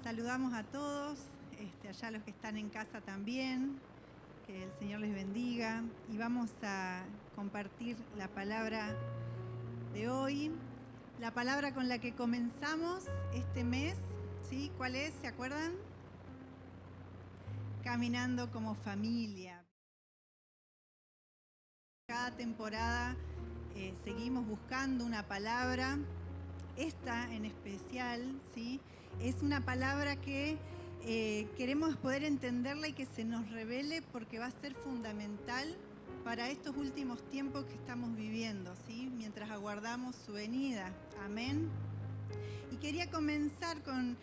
saludamos a todos, allá los que están en casa también, que el Señor les bendiga. Y vamos a compartir la palabra de hoy, la palabra con la que comenzamos este mes, ¿sí? ¿Cuál es? ¿Se acuerdan? Caminando como familia. Cada temporada seguimos buscando una palabra. Esta en especial, ¿sí? Es una palabra que queremos poder entenderla y que se nos revele porque va a ser fundamental para estos últimos tiempos que estamos viviendo, ¿sí? Mientras aguardamos su venida. Amén. Y quería comenzar con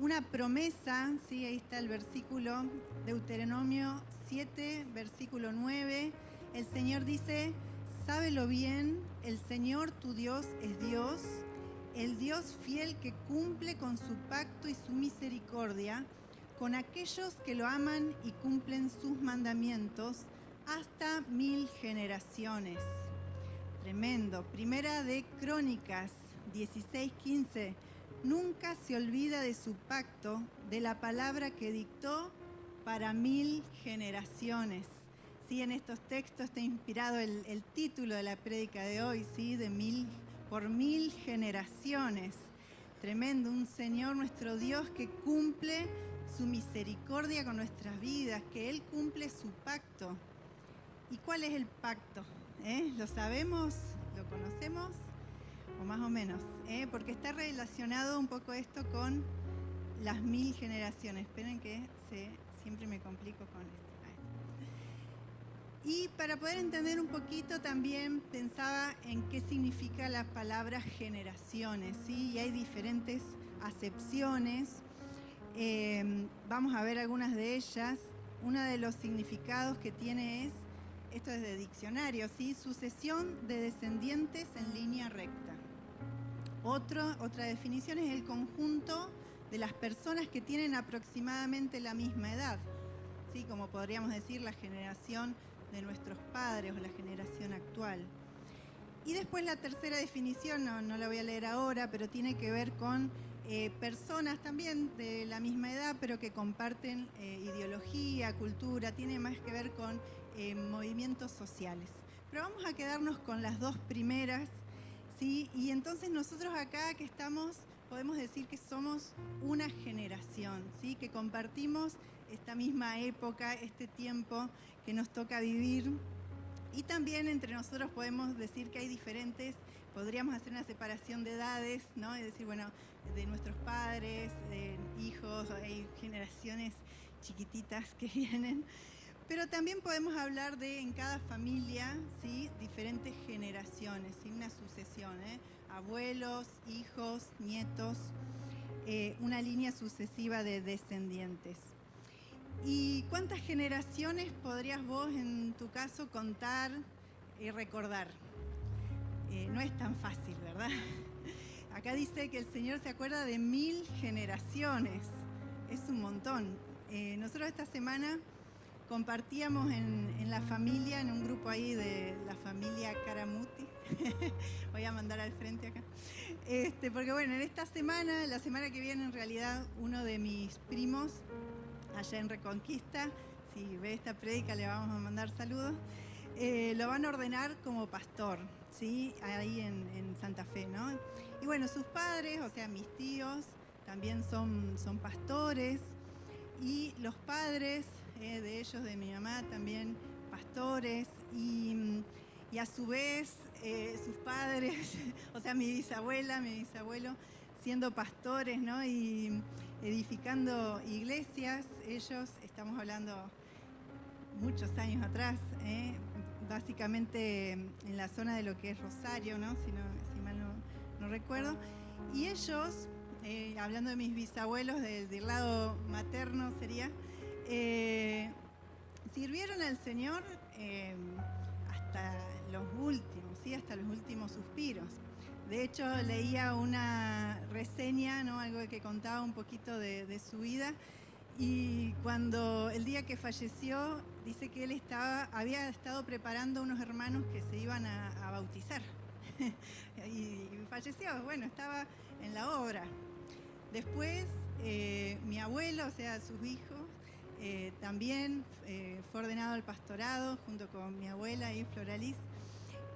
una promesa, ¿sí? Ahí está el versículo, Deuteronomio 7, versículo 9. El Señor dice: sábelo bien, el Señor tu Dios es Dios, el Dios fiel que cumple con su pacto y su misericordia con aquellos que lo aman y cumplen sus mandamientos hasta 1000 generaciones. Tremendo. Primera de Crónicas 16:15. Nunca se olvida de su pacto, de la palabra que dictó para 1000 generaciones. Sí, en estos textos está inspirado el título de la prédica de hoy, ¿sí? Por 1000 generaciones. Tremendo, un Señor, nuestro Dios, que cumple su misericordia con nuestras vidas, que Él cumple su pacto. ¿Y cuál es el pacto? ¿Lo sabemos? ¿Lo conocemos? O más o menos, porque está relacionado un poco esto con las 1000 generaciones. Esperen que siempre me complico con esto. Y para poder entender un poquito también pensaba en qué significa la palabra generaciones, ¿sí? Y hay diferentes acepciones. Vamos a ver algunas de ellas. Uno de los significados que tiene esto es de diccionario, ¿sí? Sucesión de descendientes en línea recta. Otra definición es el conjunto de las personas que tienen aproximadamente la misma edad, ¿sí? Como podríamos decir la generación de nuestros padres o la generación actual. Y después la tercera definición, no la voy a leer ahora, pero tiene que ver con personas también de la misma edad, pero que comparten ideología, cultura, tiene más que ver con movimientos sociales. Pero vamos a quedarnos con las dos primeras, ¿sí? Y entonces nosotros acá que estamos, podemos decir que somos una generación, ¿sí? Que compartimos esta misma época, este tiempo que nos toca vivir. Y también entre nosotros podemos decir que hay diferentes, podríamos hacer una separación de edades, ¿no? Es decir, bueno, de nuestros padres, de hijos, hay generaciones chiquititas que vienen. Pero también podemos hablar de en cada familia, ¿sí? Diferentes generaciones, ¿sí? Una sucesión, abuelos, hijos, nietos, una línea sucesiva de descendientes. ¿Y cuántas generaciones podrías vos, en tu caso, contar y recordar? No es tan fácil, ¿verdad? Acá dice que el Señor se acuerda de 1000 generaciones. Es un montón. Nosotros esta semana compartíamos en la familia, en un grupo ahí de la familia Caramuti. Voy a mandar al frente acá. Porque bueno, en esta semana, la semana que viene en realidad, uno de mis primos allá en Reconquista, si ve esta prédica le vamos a mandar saludos, lo van a ordenar como pastor, ¿sí? Ahí en Santa Fe, ¿no? Y bueno, sus padres, o sea, mis tíos, también son pastores, y los padres de ellos, de mi mamá, también pastores, y a su vez sus padres, o sea, mi bisabuela, mi bisabuelo, siendo pastores, ¿no? Y edificando iglesias. Ellos, estamos hablando muchos años atrás, básicamente en la zona de lo que es Rosario, ¿no? Si mal no recuerdo. Y ellos, hablando de mis bisabuelos, del lado materno sería, sirvieron al Señor hasta los últimos, ¿sí? Hasta los últimos suspiros. De hecho, leía una reseña, ¿no? Algo que contaba un poquito de su vida. Y cuando el día que falleció, dice que él había estado preparando unos hermanos que se iban a bautizar. y falleció, bueno, estaba en la obra. Después, mi abuelo, o sea, sus hijos, también fue ordenado al pastorado junto con mi abuela y Floraliz.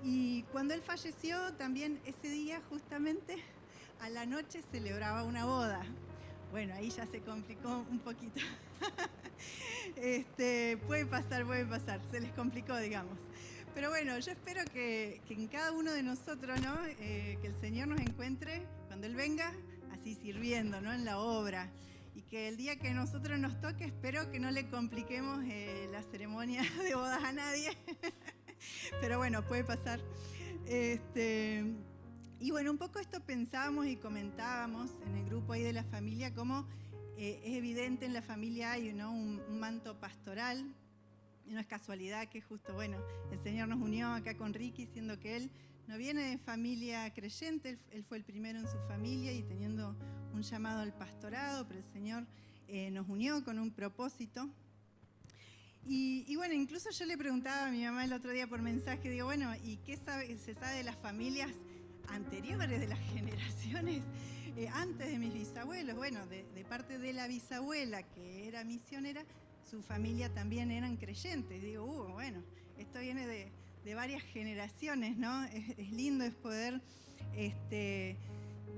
Y cuando él falleció, también ese día justamente a la noche celebraba una boda. Bueno, ahí ya se complicó un poquito. Puede pasar, se les complicó, digamos. Pero bueno, yo espero que en cada uno de nosotros, ¿no? Que el Señor nos encuentre cuando Él venga, así sirviendo, ¿no? En la obra. Y que el día que nosotros nos toque, espero que no le compliquemos la ceremonia de bodas a nadie. Pero bueno, puede pasar. Y bueno, un poco esto pensábamos y comentábamos en el grupo ahí de la familia, cómo es evidente en la familia hay, ¿no? un manto pastoral. No es casualidad que justo, bueno, el Señor nos unió acá con Ricky, siendo que él no viene de familia creyente, él fue el primero en su familia y teniendo un llamado al pastorado, pero el Señor nos unió con un propósito. Y bueno, incluso yo le preguntaba a mi mamá el otro día por mensaje, digo, bueno, ¿y qué se sabe de las familias anteriores, de las generaciones antes de mis bisabuelos? Bueno, de parte de la bisabuela, que era misionera, su familia también eran creyentes. Digo, bueno, esto viene de varias generaciones, ¿no? Es lindo es poder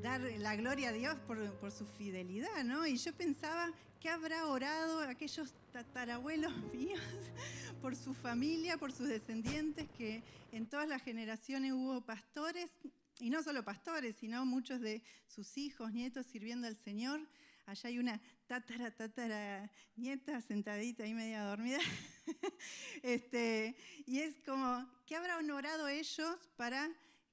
dar la gloria a Dios por su fidelidad, ¿no? Y yo pensaba, ¿qué habrá orado aquellos tatarabuelos míos por su familia, por sus descendientes, que en todas las generaciones hubo pastores, y no solo pastores, sino muchos de sus hijos, nietos sirviendo al Señor? Allá hay una tatara nieta sentadita ahí media dormida. Y es como, ¿qué habrán orado ellos para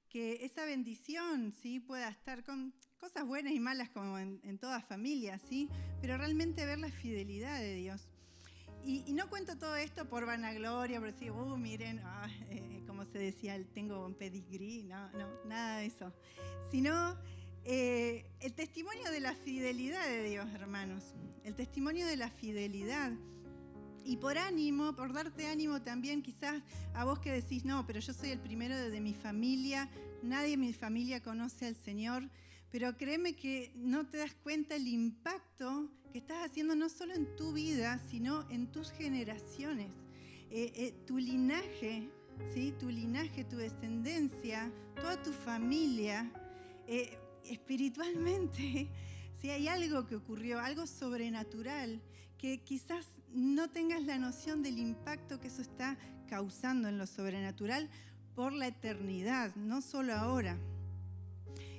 que esa bendición, ¿sí?, pueda estar con cosas buenas y malas como en toda familia, ¿sí? Pero realmente ver la fidelidad de Dios. Y no cuento todo esto por vanagloria, por decir, miren, como se decía, tengo un pedigrí, no, nada de eso. Sino el testimonio de la fidelidad de Dios, hermanos. El testimonio de la fidelidad. Y por ánimo, por darte ánimo también, quizás a vos que decís, no, pero yo soy el primero de mi familia, nadie en mi familia conoce al Señor, pero créeme que no te das cuenta el impacto que estás haciendo no solo en tu vida, sino en tus generaciones. Tu linaje, ¿sí? Tu linaje, tu descendencia, toda tu familia, espiritualmente, ¿sí? Hay algo que ocurrió, algo sobrenatural, que quizás no tengas la noción del impacto que eso está causando en lo sobrenatural por la eternidad, no solo ahora.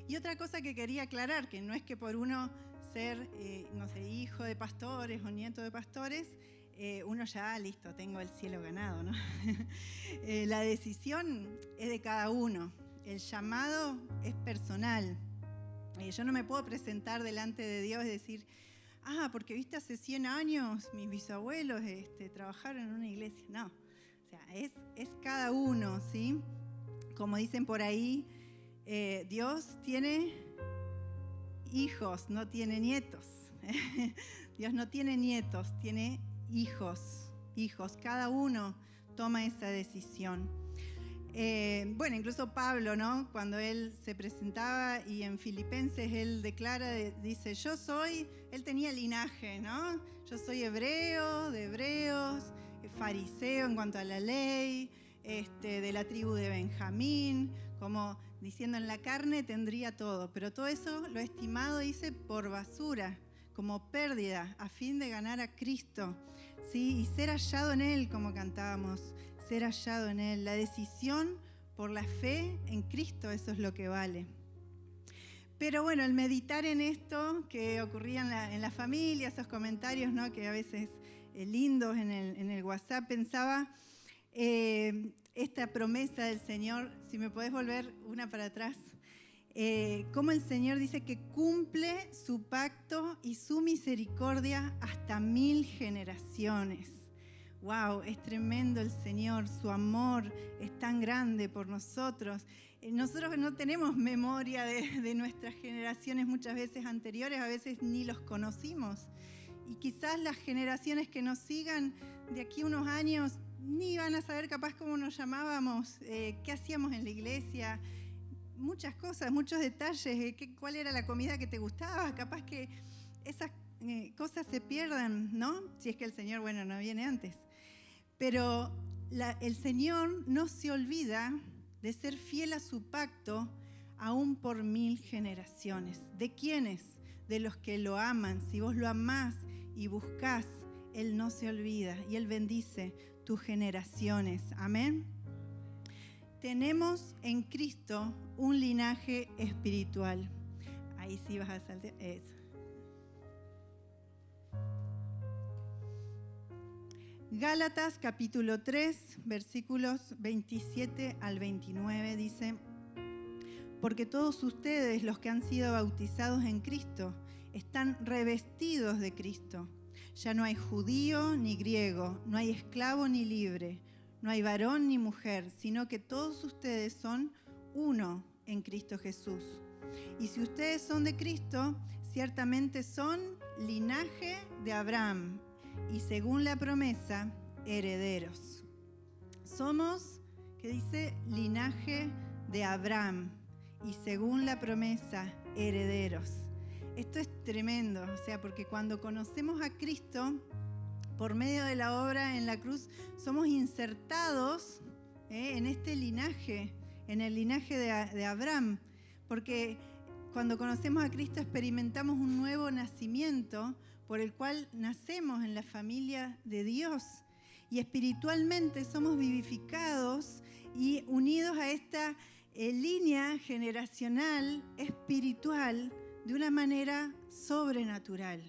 Y otra cosa que quería aclarar, que no es que por uno ser, hijo de pastores o nieto de pastores, uno ya, listo, tengo el cielo ganado, ¿no? La decisión es de cada uno, el llamado es personal. Yo no me puedo presentar delante de Dios y decir, porque viste hace 100 años mis bisabuelos trabajaron en una iglesia. No, o sea, es cada uno, ¿sí? Como dicen por ahí, Dios tiene hijos, no tiene nietos. Dios no tiene nietos, tiene hijos. Cada uno toma esa decisión. Bueno, incluso Pablo, ¿no? Cuando él se presentaba y en Filipenses él declara, dice, él tenía linaje, ¿no? Yo soy hebreo, de hebreos, fariseo en cuanto a la ley, de la tribu de Benjamín, como diciendo en la carne tendría todo, pero todo eso lo he estimado, dice, por basura, como pérdida, a fin de ganar a Cristo, ¿sí? Y ser hallado en Él, como cantábamos, ser hallado en Él. La decisión por la fe en Cristo, eso es lo que vale. Pero bueno, el meditar en esto que ocurría en la familia, esos comentarios, ¿no?, que a veces lindos en el WhatsApp, pensaba esta promesa del Señor, si me podés volver una para atrás, cómo el Señor dice que cumple su pacto y su misericordia hasta 1000 generaciones. ¡Wow! Es tremendo el Señor, su amor es tan grande por nosotros. Nosotros no tenemos memoria de nuestras generaciones muchas veces anteriores, a veces ni los conocimos. Y quizás las generaciones que nos sigan de aquí a unos años ni van a saber capaz cómo nos llamábamos, qué hacíamos en la iglesia. muchas cosas, muchos detalles, cuál era la comida que te gustaba, capaz que esas cosas se pierdan, ¿no? Si es que el Señor, bueno, no viene antes. Pero el Señor no se olvida de ser fiel a su pacto aún por 1000 generaciones. ¿De quiénes? De los que lo aman. Si vos lo amás y buscás, Él no se olvida y Él bendice tus generaciones. Amén. Tenemos en Cristo un linaje espiritual. Ahí sí vas a saltar. Eso. Gálatas capítulo 3, versículos 27 al 29 dice: porque todos ustedes, los que han sido bautizados en Cristo, están revestidos de Cristo. Ya no hay judío ni griego, no hay esclavo ni libre, no hay varón ni mujer, sino que todos ustedes son uno en Cristo Jesús. Y si ustedes son de Cristo, ciertamente son linaje de Abraham y según la promesa, herederos. Somos, ¿qué dice? Linaje de Abraham y según la promesa, herederos. Esto es tremendo, o sea, porque cuando conocemos a Cristo, por medio de la obra en la cruz, somos insertados en este linaje, en el linaje de Abraham, porque cuando conocemos a Cristo experimentamos un nuevo nacimiento por el cual nacemos en la familia de Dios y espiritualmente somos vivificados y unidos a esta línea generacional espiritual de una manera sobrenatural.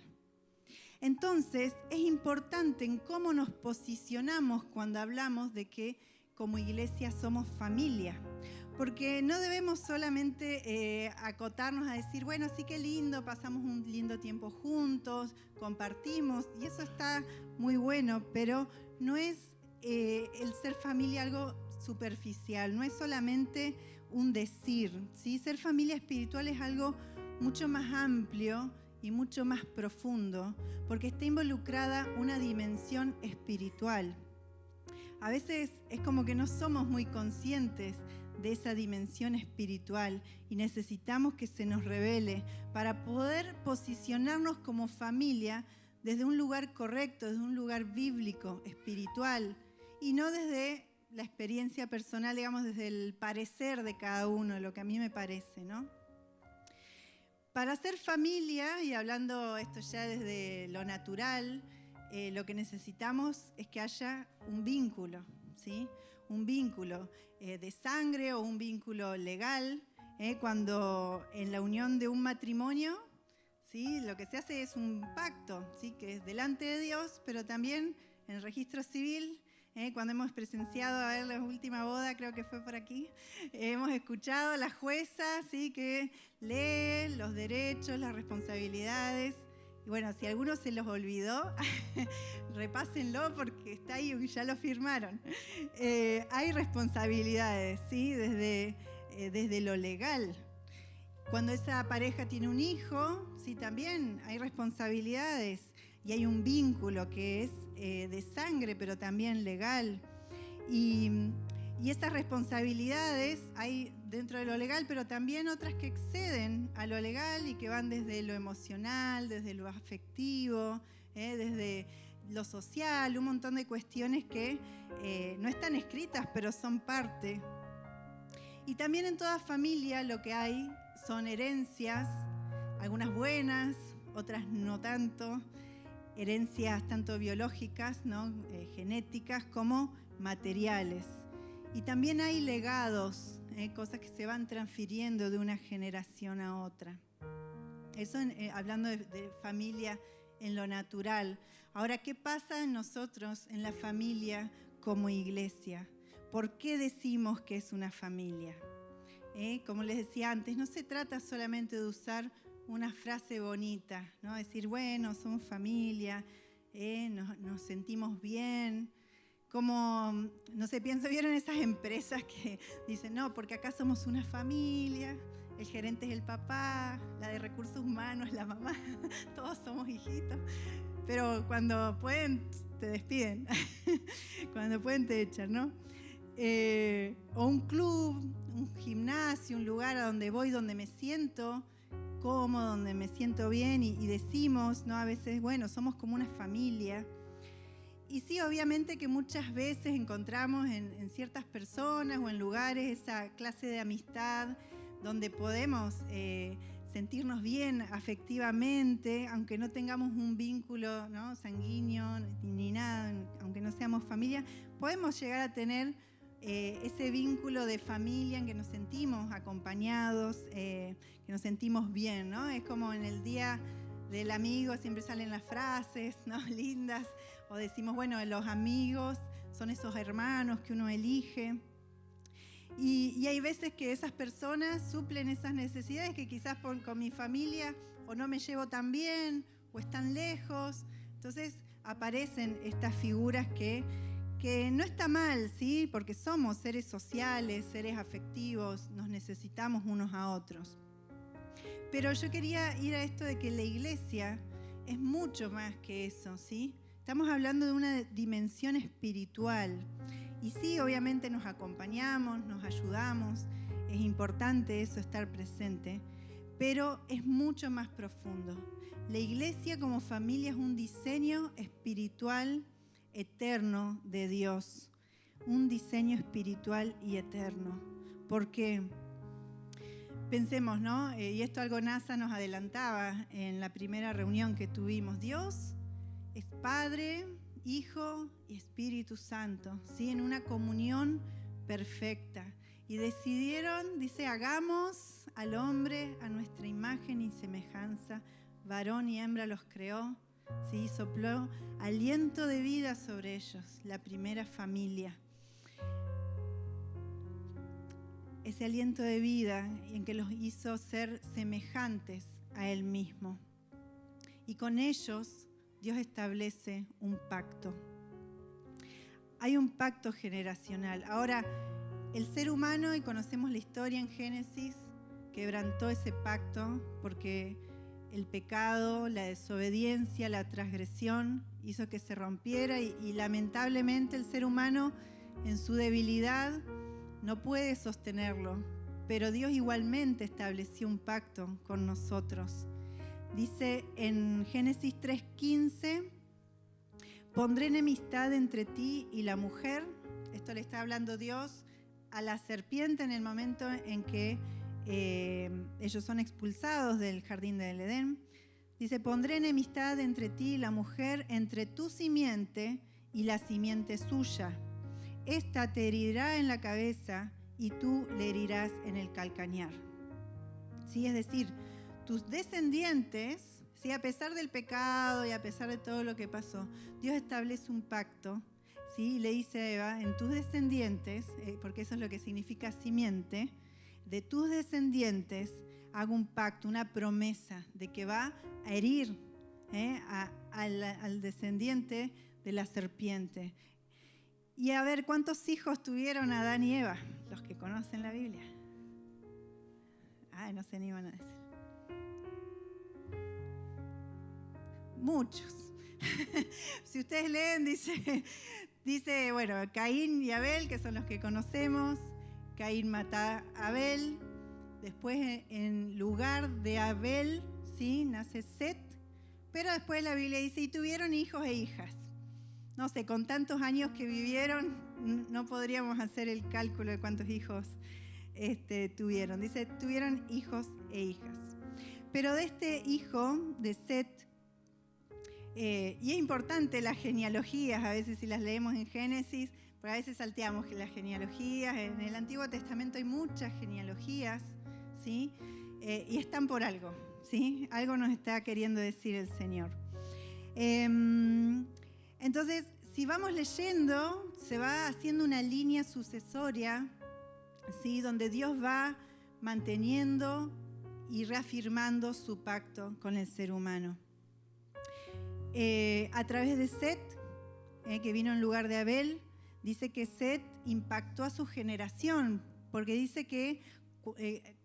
Entonces, es importante en cómo nos posicionamos cuando hablamos de que como iglesia somos familia, porque no debemos solamente acotarnos a decir, bueno, sí que lindo, pasamos un lindo tiempo juntos, compartimos, y eso está muy bueno, pero no es el ser familia algo superficial, no es solamente un decir, ¿sí? Ser familia espiritual es algo mucho más amplio y mucho más profundo, porque está involucrada una dimensión espiritual. A veces es como que no somos muy conscientes de esa dimensión espiritual y necesitamos que se nos revele para poder posicionarnos como familia desde un lugar correcto, desde un lugar bíblico, espiritual, y no desde la experiencia personal, digamos, desde el parecer de cada uno, lo que a mí me parece, ¿no? Para ser familia, y hablando esto ya desde lo natural, lo que necesitamos es que haya un vínculo, ¿sí? Un vínculo de sangre o un vínculo legal. Cuando en la unión de un matrimonio, ¿sí? Lo que se hace es un pacto, ¿sí? Que es delante de Dios, pero también en el registro civil. Cuando hemos presenciado, a ver, la última boda, creo que fue por aquí, hemos escuchado a la jueza, ¿sí? Que lee los derechos, las responsabilidades. Y bueno, si a alguno se los olvidó, repásenlo porque está ahí y ya lo firmaron. Hay responsabilidades, ¿sí? Desde lo legal. Cuando esa pareja tiene un hijo, sí, también hay responsabilidades. Y hay un vínculo que es de sangre, pero también legal. Y esas responsabilidades hay dentro de lo legal, pero también otras que exceden a lo legal y que van desde lo emocional, desde lo afectivo, desde lo social, un montón de cuestiones que no están escritas, pero son parte. Y también en toda familia lo que hay son herencias, algunas buenas, otras no tanto. Herencias tanto biológicas, ¿no? Genéticas, como materiales. Y también hay legados, cosas que se van transfiriendo de una generación a otra. Eso hablando de familia en lo natural. Ahora, ¿qué pasa en nosotros, en la familia como iglesia? ¿Por qué decimos que es una familia? Como les decía antes, no se trata solamente de usar una frase bonita, ¿no? Decir, bueno, somos familia, nos sentimos bien. Como, no sé, pienso bien en esas empresas que dicen, no, porque acá somos una familia, el gerente es el papá, la de recursos humanos es la mamá, todos somos hijitos. Pero cuando pueden, te despiden, cuando pueden, te echan, ¿no? o un club, un gimnasio, un lugar a donde voy, donde me siento cómodo, donde me siento bien y decimos, ¿no? A veces, bueno, somos como una familia. Y sí, obviamente que muchas veces encontramos en ciertas personas o en lugares esa clase de amistad donde podemos sentirnos bien afectivamente, aunque no tengamos un vínculo, ¿no?, sanguíneo ni nada, aunque no seamos familia, podemos llegar a tener ese vínculo de familia en que nos sentimos acompañados, que nos sentimos bien, ¿no? Es como en el día del amigo siempre salen las frases, ¿no?, lindas, o decimos, bueno, los amigos son esos hermanos que uno elige. Y hay veces que esas personas suplen esas necesidades que quizás con mi familia o no me llevo tan bien o están lejos. Entonces aparecen estas figuras que no está mal, ¿sí? Porque somos seres sociales, seres afectivos, nos necesitamos unos a otros. Pero yo quería ir a esto de que la iglesia es mucho más que eso, ¿sí? Estamos hablando de una dimensión espiritual. Y sí, obviamente nos acompañamos, nos ayudamos, es importante eso, estar presente, pero es mucho más profundo. La iglesia como familia es un diseño espiritual eterno de Dios, un diseño espiritual y eterno. Porque pensemos, ¿no? Y esto algo NASA nos adelantaba en la primera reunión que tuvimos. Dios es Padre, Hijo y Espíritu Santo, ¿sí? En una comunión perfecta. Y decidieron, dice, hagamos al hombre a nuestra imagen y semejanza, varón y hembra los creó, ¿sí? Sopló aliento de vida sobre ellos, la primera familia. Ese aliento de vida en que los hizo ser semejantes a Él mismo. Y con ellos Dios establece un pacto. Hay un pacto generacional. Ahora, el ser humano, y conocemos la historia en Génesis, quebrantó ese pacto porque el pecado, la desobediencia, la transgresión hizo que se rompiera y lamentablemente el ser humano en su debilidad no puede sostenerlo, pero Dios igualmente estableció un pacto con nosotros. Dice en Génesis 3:15, pondré enemistad entre ti y la mujer. Esto le está hablando Dios a la serpiente en el momento en que ellos son expulsados del jardín del Edén. Dice, pondré enemistad entre ti y la mujer, entre tu simiente y la simiente suya. Esta te herirá en la cabeza y tú le herirás en el calcañar. ¿Sí? Es decir, tus descendientes, ¿sí?, a pesar del pecado y a pesar de todo lo que pasó, Dios establece un pacto, ¿sí? Le dice a Eva, en tus descendientes, porque eso es lo que significa simiente, de tus descendientes hago un pacto, una promesa de que va a herir al descendiente de la serpiente. Y a ver, ¿cuántos hijos tuvieron Adán y Eva? Los que conocen la Biblia. Ay, no se animan a decir. Muchos. Si ustedes leen, dice, bueno, Caín y Abel, que son los que conocemos. Caín mata a Abel. Después, en lugar de Abel, ¿sí?, nace Set. Pero después la Biblia dice, y tuvieron hijos e hijas. No sé, con tantos años que vivieron, no podríamos hacer el cálculo de cuántos hijos tuvieron. Dice, tuvieron hijos e hijas. Pero de este hijo, de Set, y es importante las genealogías, a veces si las leemos en Génesis, porque a veces salteamos las genealogías. En el Antiguo Testamento hay muchas genealogías, ¿sí? Y están por algo, ¿sí? Algo nos está queriendo decir el Señor. Entonces, si vamos leyendo, se va haciendo una línea sucesoria, ¿sí?, donde Dios va manteniendo y reafirmando su pacto con el ser humano. A través de Set, que vino en lugar de Abel, dice que Set impactó a su generación, porque dice que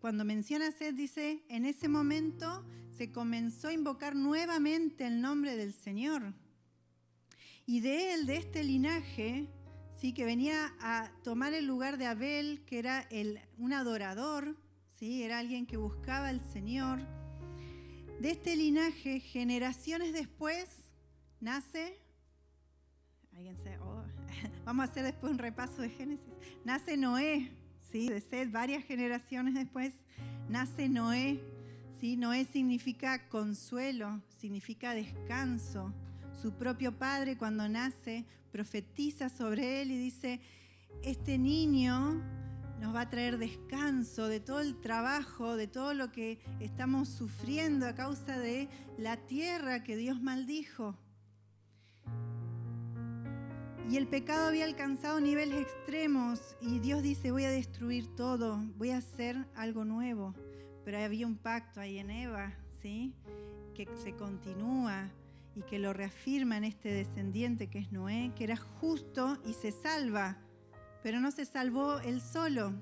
cuando menciona a Set, dice, en ese momento se comenzó a invocar nuevamente el nombre del Señor. Y de él, de este linaje, ¿sí? Que venía a tomar el lugar de Abel, que era un adorador, ¿sí? Era alguien que buscaba al Señor. De este linaje, generaciones después, nace... Vamos a hacer después un repaso de Génesis. Nace Noé, ¿sí? De Set, varias generaciones después, nace Noé. ¿Sí? Noé significa consuelo, significa descanso. Su propio padre, cuando nace, profetiza sobre él y dice: este niño nos va a traer descanso de todo el trabajo, de todo lo que estamos sufriendo a causa de la tierra que Dios maldijo. Y el pecado había alcanzado niveles extremos y Dios dice: voy a destruir todo, voy a hacer algo nuevo. Pero había un pacto ahí en Eva, ¿sí? Que se continúa y que lo reafirma en este descendiente que es Noé, que era justo y se salva, pero no se salvó él solo.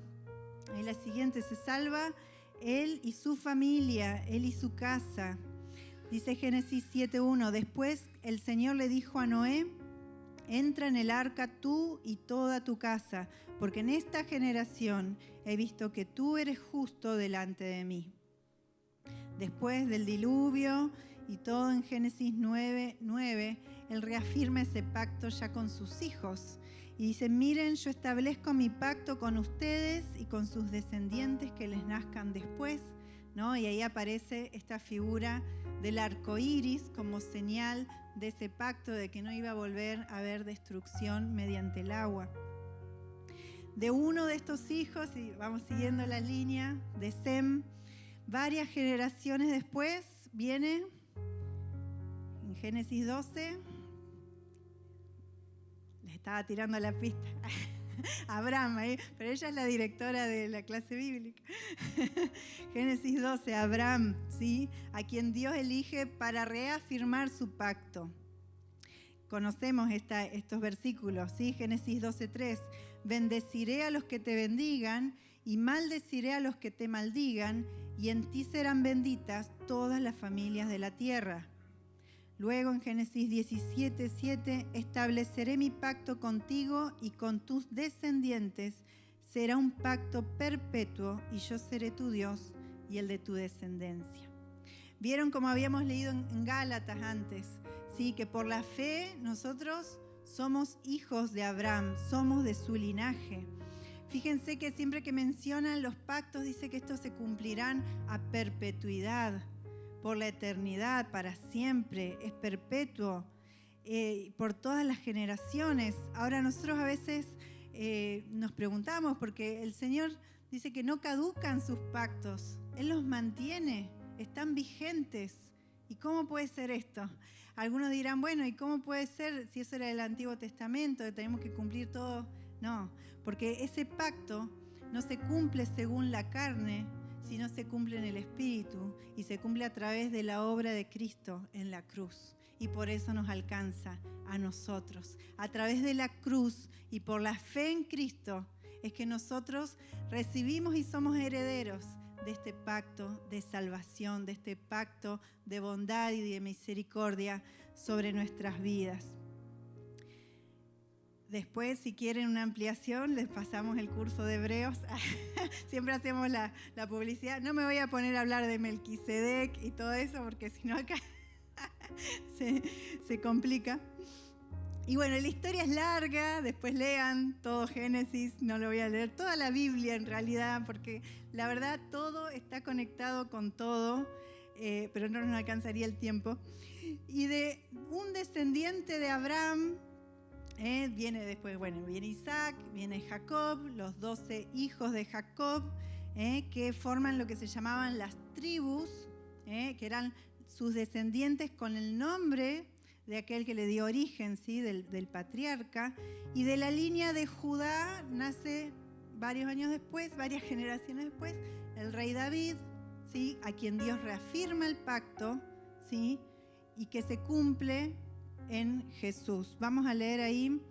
Ahí la siguiente, se salva él y su familia, él y su casa. Dice Génesis 7:1, después el Señor le dijo a Noé: entra en el arca tú y toda tu casa, porque en esta generación he visto que tú eres justo delante de mí. Después del diluvio y todo en Génesis 9:9, él reafirma ese pacto ya con sus hijos. Y dice: miren, yo establezco mi pacto con ustedes y con sus descendientes que les nazcan después, ¿no? Y ahí aparece esta figura del arco iris como señal de ese pacto, de que no iba a volver a haber destrucción mediante el agua. De uno de estos hijos, y vamos siguiendo la línea, de Sem, varias generaciones después, viene en Génesis 12, les estaba tirando la pista, Abraham, pero ella es la directora de la clase bíblica. Génesis 12, Abraham, ¿sí? A quien Dios elige para reafirmar su pacto. Conocemos estos versículos, ¿sí? Génesis 12:3, bendeciré a los que te bendigan y maldeciré a los que te maldigan, y en ti serán benditas todas las familias de la tierra. Luego en Génesis 17:7, estableceré mi pacto contigo y con tus descendientes, será un pacto perpetuo y yo seré tu Dios y el de tu descendencia. ¿Vieron como habíamos leído en Gálatas antes? Sí, que por la fe nosotros somos hijos de Abraham, somos de su linaje. Fíjense que siempre que mencionan los pactos dice que estos se cumplirán a perpetuidad, por la eternidad, para siempre, es perpetuo, por todas las generaciones. Ahora nosotros a veces nos preguntamos, porque el Señor dice que no caducan sus pactos, Él los mantiene, están vigentes. ¿Y cómo puede ser esto? Algunos dirán, bueno, ¿y cómo puede ser si eso era del Antiguo Testamento, que tenemos que cumplir todo? No, porque ese pacto no se cumple según la carne, sino se cumple en el Espíritu y se cumple a través de la obra de Cristo en la cruz. Y por eso nos alcanza a nosotros. A través de la cruz y por la fe en Cristo es que nosotros recibimos y somos herederos de este pacto de salvación, de este pacto de bondad y de misericordia sobre nuestras vidas. Después, si quieren una ampliación, les pasamos el curso de Hebreos. Siempre hacemos la publicidad. No me voy a poner a hablar de Melquisedec y todo eso, porque si no acá se complica. Y bueno, la historia es larga, después lean todo Génesis, no lo voy a leer, toda la Biblia en realidad, porque la verdad todo está conectado con todo, pero no nos alcanzaría el tiempo. Y de un descendiente de Abraham, viene después, bueno, viene Isaac, viene Jacob, los 12 hijos de Jacob, que forman lo que se llamaban las tribus, que eran sus descendientes con el nombre de aquel que le dio origen, ¿sí? del patriarca. Y de la línea de Judá nace varios años después, varias generaciones después, el rey David, ¿sí? A quien Dios reafirma el pacto, ¿sí? Y que se cumple en Jesús. Vamos a leer ahí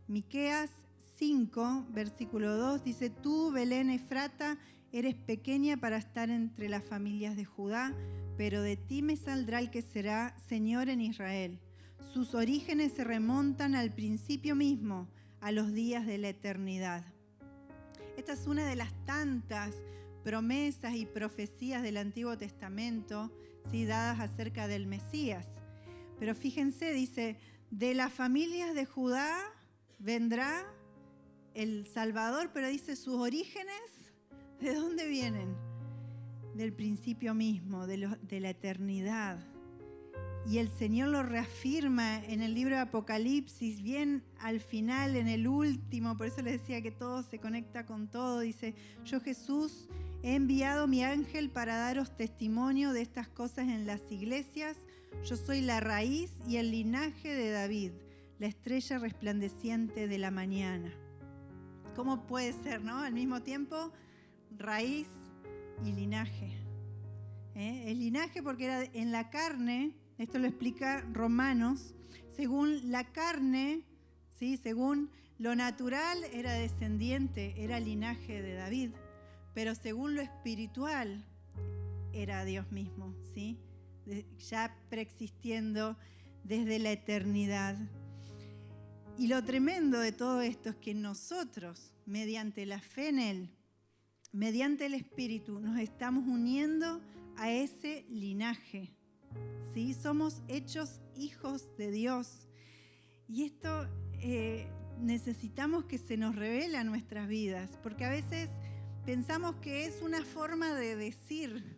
Miqueas 5, versículo 2, dice: tú, Belén Efrata, eres pequeña para estar entre las familias de Judá, pero de ti me saldrá el que será Señor en Israel. Sus orígenes se remontan al principio mismo, a los días de la eternidad. Esta es una de las tantas promesas y profecías del Antiguo Testamento, ¿sí?, dadas acerca del Mesías. Pero fíjense, dice, de las familias de Judá vendrá el Salvador, pero dice, sus orígenes, ¿de dónde vienen? Del principio mismo, de la eternidad. Y el Señor lo reafirma en el libro de Apocalipsis, bien al final, en el último, por eso les decía que todo se conecta con todo. Dice, yo Jesús he enviado mi ángel para daros testimonio de estas cosas en las iglesias. Yo soy la raíz y el linaje de David, la estrella resplandeciente de la mañana. ¿Cómo puede ser, no? Al mismo tiempo, raíz y linaje. El linaje porque era en la carne. Esto lo explica Romanos. Según la carne, ¿sí?, según lo natural, era descendiente, era linaje de David. Pero según lo espiritual, era Dios mismo, ¿sí?, ya preexistiendo desde la eternidad. Y lo tremendo de todo esto es que nosotros, mediante la fe en Él, mediante el Espíritu, nos estamos uniendo a ese linaje. ¿Sí? Somos hechos hijos de Dios. Y esto necesitamos que se nos revele a nuestras vidas, porque a veces pensamos que es una forma de decir,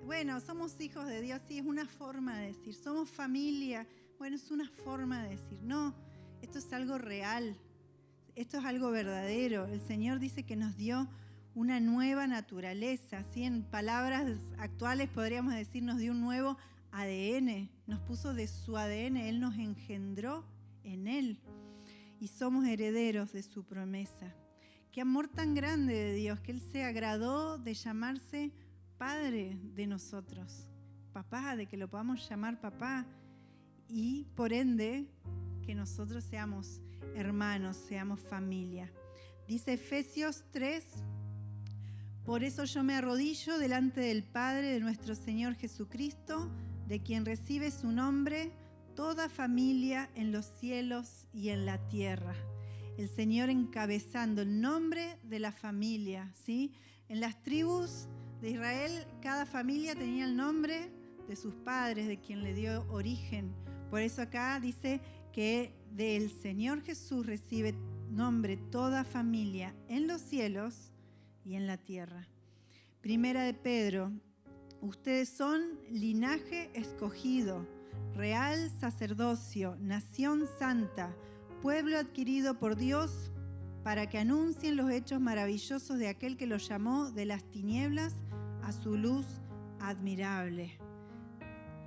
bueno, somos hijos de Dios, sí, es una forma de decir, somos familia, bueno, es una forma de decir. No, esto es algo real, esto es algo verdadero. El Señor dice que nos dio una nueva naturaleza, ¿sí? En palabras actuales podríamos decir, nos dio un nuevo ADN, nos puso de su ADN, Él nos engendró en Él y somos herederos de su promesa. Qué amor tan grande de Dios, que Él se agradó de llamarse Padre de nosotros, papá, de que lo podamos llamar papá y por ende que nosotros seamos hermanos, seamos familia. Dice Efesios 3, por eso yo me arrodillo delante del Padre de nuestro Señor Jesucristo, de quien recibe su nombre toda familia en los cielos y en la tierra. El Señor encabezando el nombre de la familia, ¿sí? En las tribus de Israel, cada familia tenía el nombre de sus padres, de quien le dio origen. Por eso acá dice que del Señor Jesús recibe nombre toda familia en los cielos y en la tierra. Primera de Pedro, ustedes son linaje escogido, real sacerdocio, nación santa, pueblo adquirido por Dios, para que anuncien los hechos maravillosos de aquel que los llamó de las tinieblas a su luz admirable.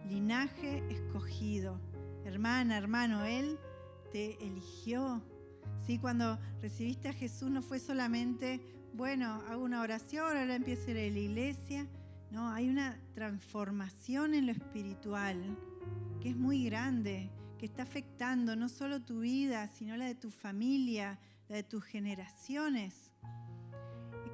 Linaje escogido. Hermana, hermano, Él te eligió. ¿Sí? Cuando recibiste a Jesús no fue solamente, bueno, hago una oración, ahora empiezo a ir a la iglesia. No, hay una transformación en lo espiritual que es muy grande, que está afectando no solo tu vida, sino la de tu familia, la de tus generaciones,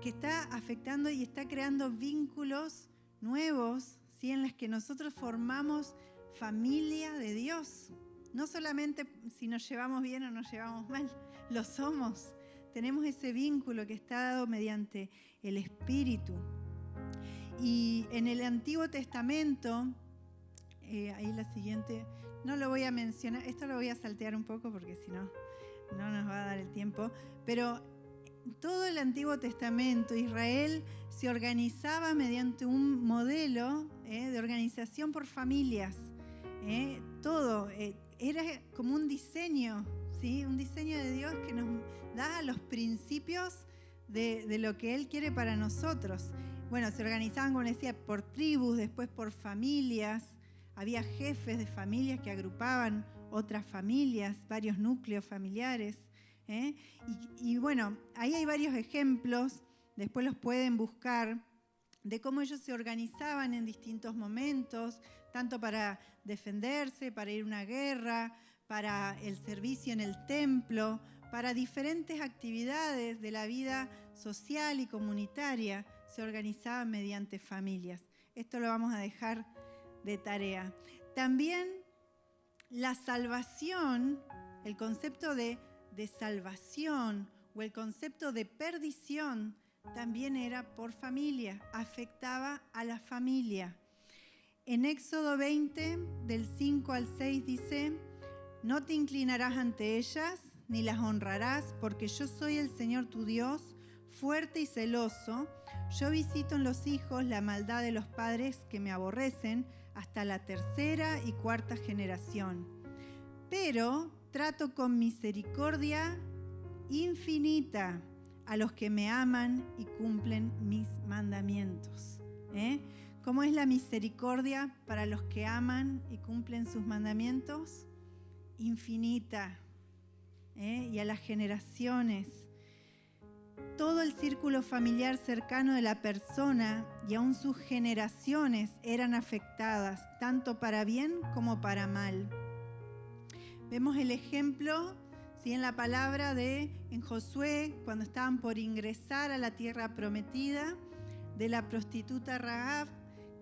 que está afectando y está creando vínculos nuevos, ¿sí?, en los que nosotros formamos familia de Dios. No solamente si nos llevamos bien o nos llevamos mal, lo somos. Tenemos ese vínculo que está dado mediante el Espíritu. Y en el Antiguo Testamento, ahí la siguiente, no lo voy a mencionar, esto lo voy a saltear un poco porque si no, no nos va a dar el tiempo, pero todo el Antiguo Testamento, Israel se organizaba mediante un modelo de organización por familias. Todo era como un diseño, ¿sí? Un diseño de Dios que nos da los principios de lo que Él quiere para nosotros. Bueno, se organizaban, como les decía, por tribus, después por familias. Había jefes de familias que agrupaban otras familias, varios núcleos familiares. Y bueno, ahí hay varios ejemplos, después los pueden buscar, de cómo ellos se organizaban en distintos momentos, tanto para defenderse, para ir a una guerra, para el servicio en el templo, para diferentes actividades de la vida social y comunitaria, se organizaban mediante familias. Esto lo vamos a dejar de tarea. También la salvación, el concepto de de salvación o el concepto de perdición también era por familia, afectaba a la familia. En Éxodo 20, del 5 al 6 dice: no te inclinarás ante ellas, ni las honrarás, porque yo soy el Señor tu Dios, fuerte y celoso. Yo visito en los hijos la maldad de los padres que me aborrecen hasta la 3ª y 4ª generación. Pero trato con misericordia infinita a los que me aman y cumplen mis mandamientos. ¿Cómo es la misericordia para los que aman y cumplen sus mandamientos? Infinita. Y a las generaciones. Todo el círculo familiar cercano de la persona y aún sus generaciones eran afectadas, tanto para bien como para mal. Vemos el ejemplo, ¿sí?, en la palabra en Josué, cuando estaban por ingresar a la tierra prometida, de la prostituta Rahab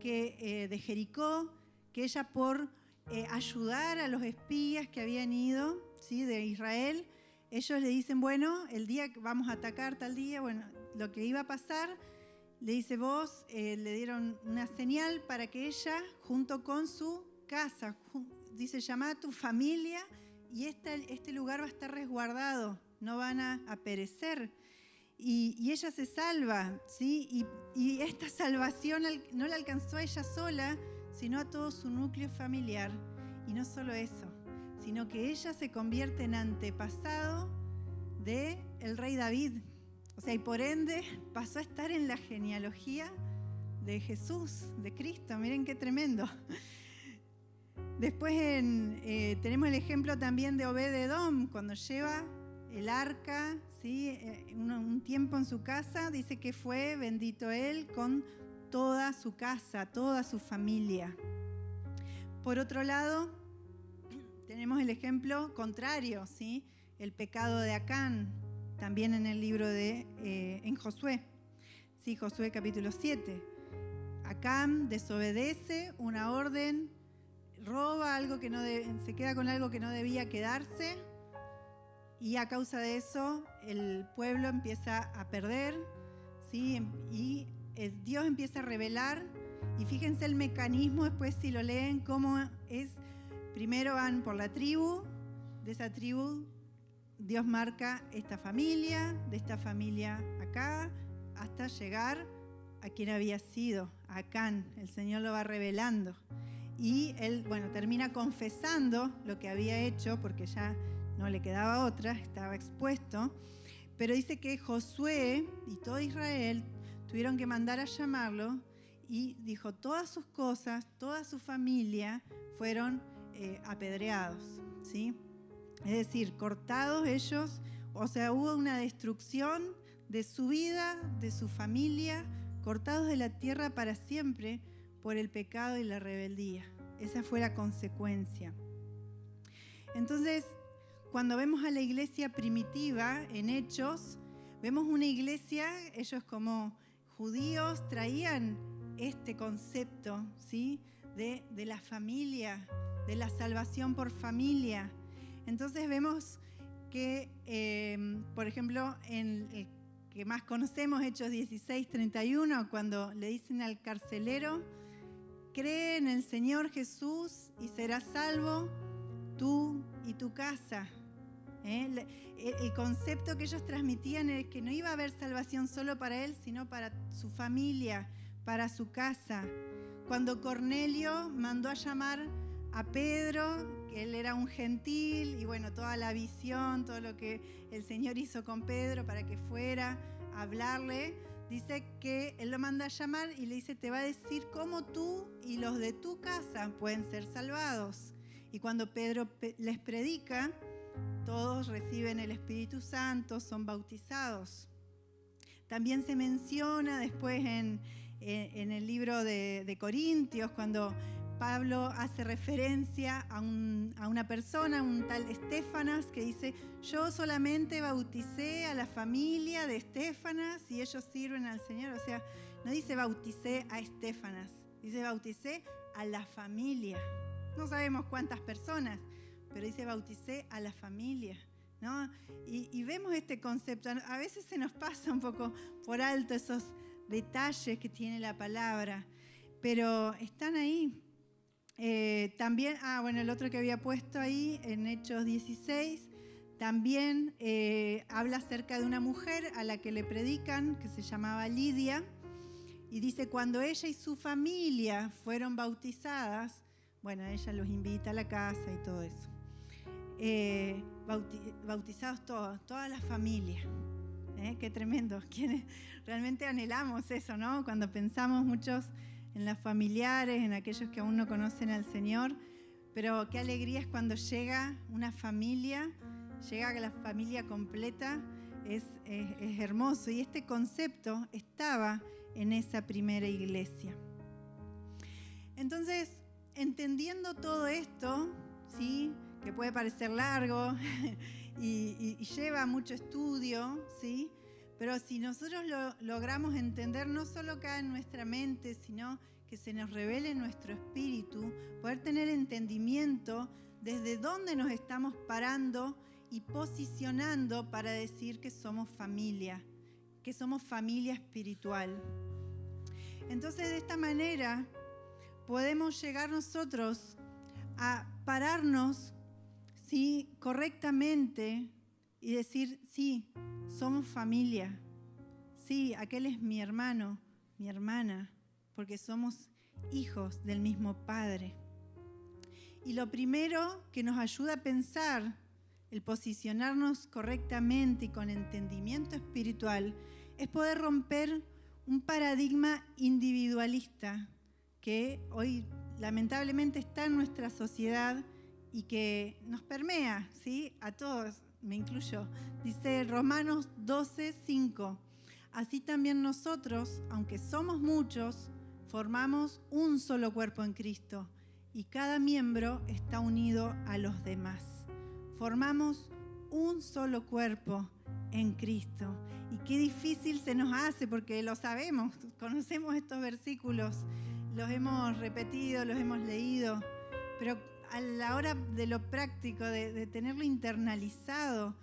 de Jericó, que ella por ayudar a los espías que habían ido, ¿sí?, de Israel, ellos le dicen, bueno, el día que vamos a atacar tal día, bueno, lo que iba a pasar, le dice vos, le dieron una señal para que ella, junto con su casa, dice, llama a tu familia y este lugar va a estar resguardado, no van a perecer. Y ella se salva, ¿sí? Y esta salvación no la alcanzó a ella sola, sino a todo su núcleo familiar. Y no solo eso, sino que ella se convierte en antepasado del rey David. O sea, y por ende pasó a estar en la genealogía de Jesús, de Cristo. Miren qué tremendo. Después tenemos el ejemplo también de Obed-Edom, cuando lleva el arca, ¿sí?, un tiempo en su casa, dice que fue bendito él con toda su casa, toda su familia. Por otro lado, tenemos el ejemplo contrario, ¿sí?, el pecado de Acán, también en el libro en Josué, ¿sí?, Josué capítulo 7. Acán desobedece una orden, roba algo que se queda con algo que no debía quedarse, y a causa de eso el pueblo empieza a perder, ¿sí?, y Dios empieza a revelar. Y fíjense el mecanismo después, si lo leen, cómo es. Primero van por la tribu, de esa tribu Dios marca esta familia, de esta familia acá, hasta llegar a quien había sido, a Acán. El Señor lo va revelando. Y él, bueno, termina confesando lo que había hecho, porque ya no le quedaba otra, estaba expuesto. Pero dice que Josué y todo Israel tuvieron que mandar a llamarlo, y dijo, todas sus cosas, toda su familia fueron apedreados, ¿sí? Es decir, cortados ellos, o sea, hubo una destrucción de su vida, de su familia, cortados de la tierra para siempre por el pecado y la rebeldía. Esa fue la consecuencia. Entonces, cuando vemos a la iglesia primitiva en Hechos, vemos una iglesia, ellos como judíos traían este concepto, ¿sí?, de la familia, de la salvación por familia. Entonces vemos que, por ejemplo, en el que más conocemos, Hechos 16:31, cuando le dicen al carcelero, cree en el Señor Jesús y serás salvo tú y tu casa. El concepto que ellos transmitían es que no iba a haber salvación solo para él, sino para su familia, para su casa. Cuando Cornelio mandó a llamar a Pedro, que él era un gentil, y bueno, toda la visión, todo lo que el Señor hizo con Pedro para que fuera a hablarle, dice que él lo manda a llamar y le dice, te va a decir cómo tú y los de tu casa pueden ser salvados. Y cuando Pedro les predica, todos reciben el Espíritu Santo, son bautizados. También se menciona después en el libro de Corintios, cuando Pablo hace referencia a una persona, un tal Estefanas, que dice, yo solamente bauticé a la familia de Estefanas y ellos sirven al Señor. O sea, no dice bauticé a Estefanas, dice bauticé a la familia. No sabemos cuántas personas, pero dice bauticé a la familia. ¿no? Y vemos este concepto. A veces se nos pasa un poco por alto esos detalles que tiene la palabra, pero están ahí. También, bueno, el otro que había puesto ahí en Hechos 16, también habla acerca de una mujer a la que le predican, que se llamaba Lidia, y dice, cuando ella y su familia fueron bautizadas, bueno, ella los invita a la casa y todo eso. Bautizados toda la familia. Qué tremendo. ¿Quiénes realmente anhelamos eso, ¿no? Cuando pensamos muchos en los familiares, en aquellos que aún no conocen al Señor, pero qué alegría es cuando llega una familia, llega la familia completa, es hermoso. Y este concepto estaba en esa primera iglesia. Entonces, entendiendo todo esto, ¿sí?, que puede parecer largo y lleva mucho estudio, ¿sí?, pero si nosotros lo logramos entender no solo acá en nuestra mente, sino que se nos revele en nuestro espíritu, poder tener entendimiento desde dónde nos estamos parando y posicionando para decir que somos familia espiritual. Entonces, de esta manera podemos llegar nosotros a pararnos, ¿sí?, correctamente y decir, sí, somos familia. Sí, aquel es mi hermano, mi hermana, porque somos hijos del mismo Padre. Y lo primero que nos ayuda a pensar, el posicionarnos correctamente y con entendimiento espiritual, es poder romper un paradigma individualista que hoy lamentablemente está en nuestra sociedad y que nos permea, ¿sí?, a todos, me incluyo. Dice Romanos 12:5, así también nosotros, aunque somos muchos, formamos un solo cuerpo en Cristo y cada miembro está unido a los demás. Formamos un solo cuerpo en Cristo. Y qué difícil se nos hace porque lo sabemos, conocemos estos versículos, los hemos repetido, los hemos leído, pero a la hora de lo práctico, de tenerlo internalizado,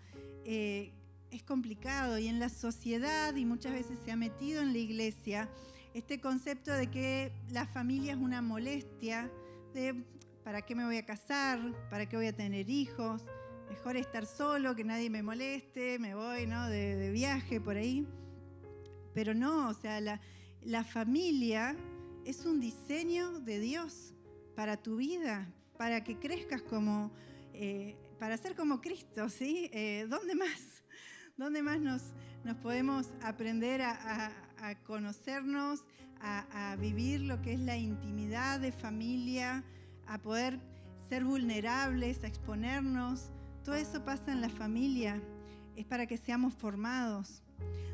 es complicado. Y en la sociedad, y muchas veces se ha metido en la iglesia, este concepto de que la familia es una molestia, de ¿para qué me voy a casar? ¿Para qué voy a tener hijos? Mejor estar solo, que nadie me moleste, me voy, ¿no?, de viaje por ahí. Pero no, o sea, la familia es un diseño de Dios para tu vida, para que crezcas para ser como Cristo, ¿sí? ¿Dónde más? ¿Dónde más nos podemos aprender a conocernos, a vivir lo que es la intimidad de familia, a poder ser vulnerables, a exponernos? Todo eso pasa en la familia, es para que seamos formados.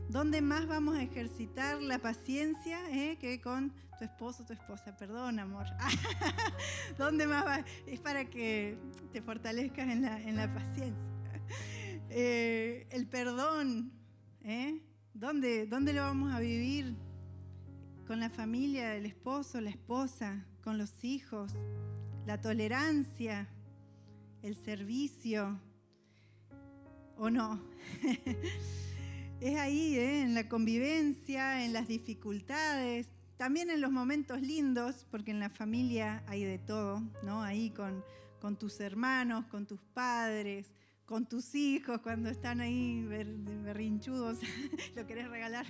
¿Dónde más vamos a ejercitar la paciencia que con tu esposo o tu esposa? Perdón, amor. ¿Dónde más va? Es para que te fortalezcas en la paciencia. El perdón, ¿Dónde lo vamos a vivir? Con la familia, el esposo, la esposa, con los hijos, la tolerancia, el servicio, ¿o no? Es ahí, en la convivencia, en las dificultades, también en los momentos lindos, porque en la familia hay de todo, ¿no? Ahí con tus hermanos, con tus padres, con tus hijos cuando están ahí berrinchudos, lo querés regalar,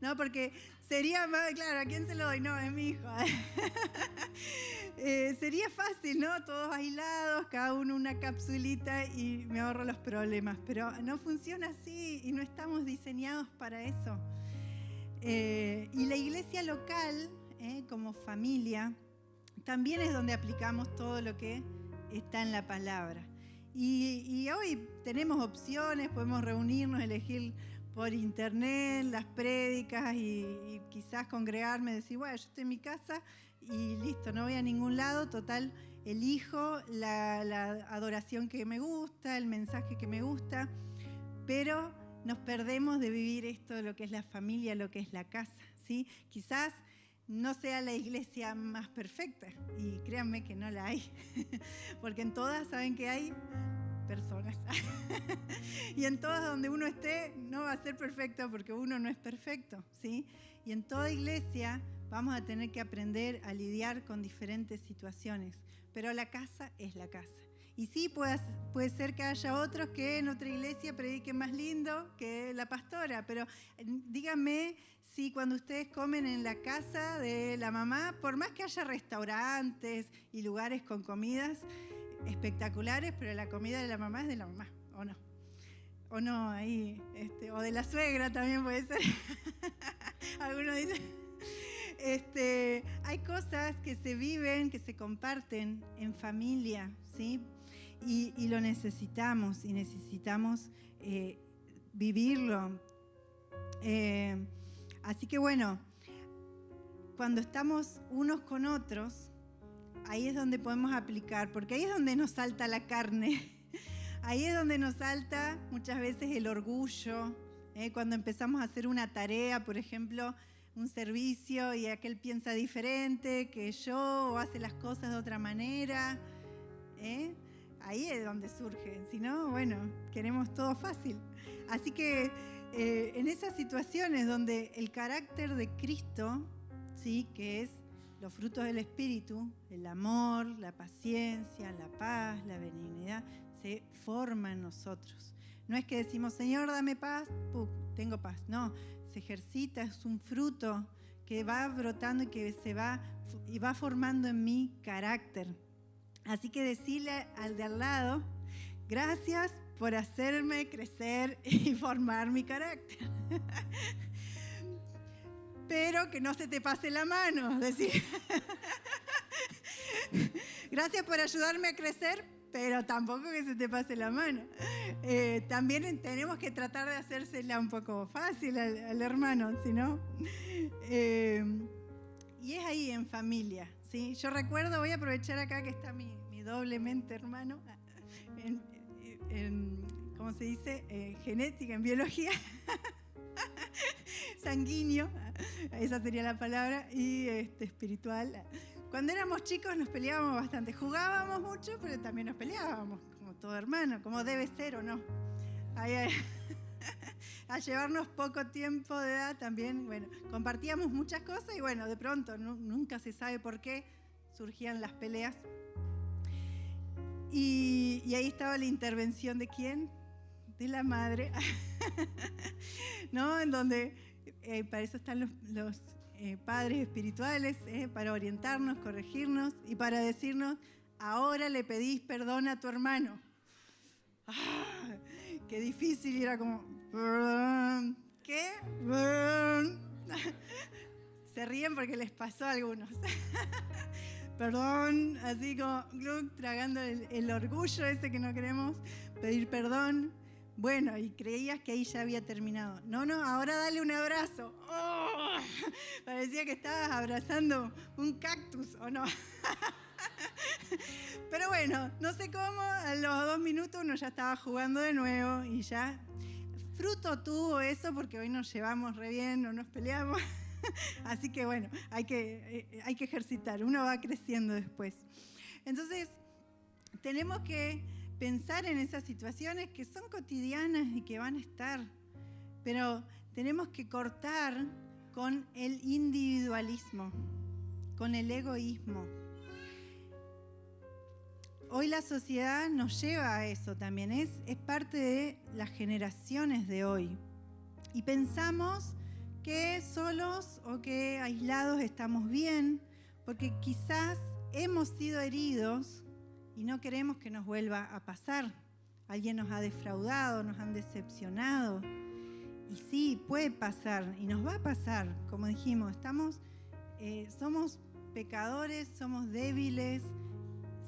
¿no? Porque sería, claro, ¿a quién se lo doy? No, es mi hijo. Sería fácil, ¿no? Todos aislados, cada uno una capsulita y me ahorro los problemas, pero no funciona así y no estamos diseñados para eso. Y la iglesia local, como familia, también es donde aplicamos todo lo que está en la palabra. Y hoy tenemos opciones, podemos reunirnos, elegir por internet las prédicas y quizás congregarme, decir, bueno, yo estoy en mi casa y listo, no voy a ningún lado, total, elijo la adoración que me gusta, el mensaje que me gusta, pero nos perdemos de vivir esto, lo que es la familia, lo que es la casa, ¿sí? Quizás no sea la iglesia más perfecta, y créanme que no la hay, porque en todas saben que hay personas. Y en todas donde uno esté no va a ser perfecto porque uno no es perfecto, ¿sí? Y en toda iglesia vamos a tener que aprender a lidiar con diferentes situaciones, pero la casa es la casa. Y sí, puede ser que haya otros que en otra iglesia prediquen más lindo que la pastora, pero díganme si cuando ustedes comen en la casa de la mamá, por más que haya restaurantes y lugares con comidas espectaculares, pero la comida de la mamá es de la mamá, ¿o no? O no, ahí, o de la suegra también puede ser. Algunos dicen... hay cosas que se viven, que se comparten en familia, ¿sí? Y lo necesitamos, y necesitamos vivirlo. Así que bueno, cuando estamos unos con otros, ahí es donde podemos aplicar, porque ahí es donde nos salta la carne. Ahí es donde nos salta muchas veces el orgullo, cuando empezamos a hacer una tarea, por ejemplo, un servicio y aquel piensa diferente que yo o hace las cosas de otra manera. Ahí es donde surge. Si no, bueno, queremos todo fácil. Así que en esas situaciones donde el carácter de Cristo, ¿sí?, que es los frutos del Espíritu, el amor, la paciencia, la paz, la benignidad, se forma en nosotros. No es que decimos, Señor, dame paz, tengo paz. No, se ejercita, es un fruto que va brotando y que va formando en mí carácter. Así que decirle al de al lado, gracias por hacerme crecer y formar mi carácter. Pero que no se te pase la mano, decir, gracias por ayudarme a crecer, pero tampoco que se te pase la mano. También tenemos que tratar de hacérsela un poco fácil al hermano, ¿sí, no? Y es ahí en familia, ¿sí? Yo recuerdo, voy a aprovechar acá que está mi doblemente hermano, ¿cómo se dice? Genética, en biología. Sanguíneo, esa sería la palabra, y espiritual. Cuando éramos chicos nos peleábamos bastante, jugábamos mucho, pero también nos peleábamos, como todo hermano, como debe ser o no. A llevarnos poco tiempo de edad también, bueno, compartíamos muchas cosas y bueno, de pronto, nunca se sabe por qué, surgían las peleas. Y ahí estaba la intervención de ¿quién? De la madre, ¿no? En donde para eso están los padres espirituales, para orientarnos, corregirnos y para decirnos, ahora le pedís perdón a tu hermano. ¡Ah! Qué difícil, y era como, ¿qué? Se ríen porque les pasó a algunos. Perdón, así como tragando el orgullo ese que no queremos, pedir perdón. Bueno, y creías que ahí ya había terminado. No, ahora dale un abrazo. ¡Oh! Parecía que estabas abrazando un cactus, ¿o no? Pero bueno, no sé cómo, a los 2 minutos uno ya estaba jugando de nuevo y ya. Fruto tuvo eso porque hoy nos llevamos re bien, no nos peleamos. Así que bueno, hay que ejercitar, uno va creciendo después. Entonces, tenemos que pensar en esas situaciones que son cotidianas y que van a estar, pero tenemos que cortar con el individualismo, con el egoísmo. Hoy la sociedad nos lleva a eso también, es parte de las generaciones de hoy. Y pensamos que solos o que aislados estamos bien, porque quizás hemos sido heridos y no queremos que nos vuelva a pasar. Alguien nos ha defraudado, nos han decepcionado. Y sí, puede pasar y nos va a pasar, como dijimos, somos pecadores, somos débiles,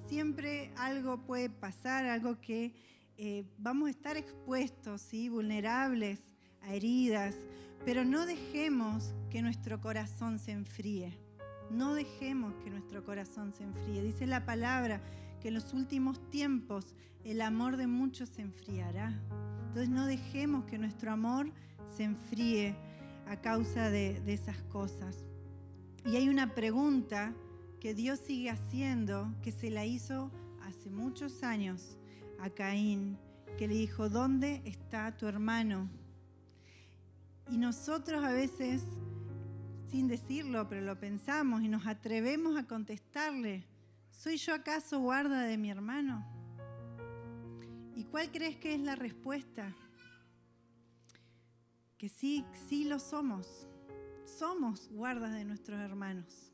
siempre algo puede pasar, algo que vamos a estar expuestos, ¿sí?, vulnerables a heridas, pero no dejemos que nuestro corazón se enfríe. No dejemos que nuestro corazón se enfríe. Dice la palabra que en los últimos tiempos el amor de muchos se enfriará. Entonces no dejemos que nuestro amor se enfríe a causa de esas cosas. Y hay una pregunta que Dios sigue haciendo, que se la hizo hace muchos años a Caín, que le dijo, ¿dónde está tu hermano? Y nosotros a veces, sin decirlo, pero lo pensamos y nos atrevemos a contestarle, ¿soy yo acaso guarda de mi hermano? ¿Y cuál crees que es la respuesta? Que sí, sí lo somos. Somos guardas de nuestros hermanos.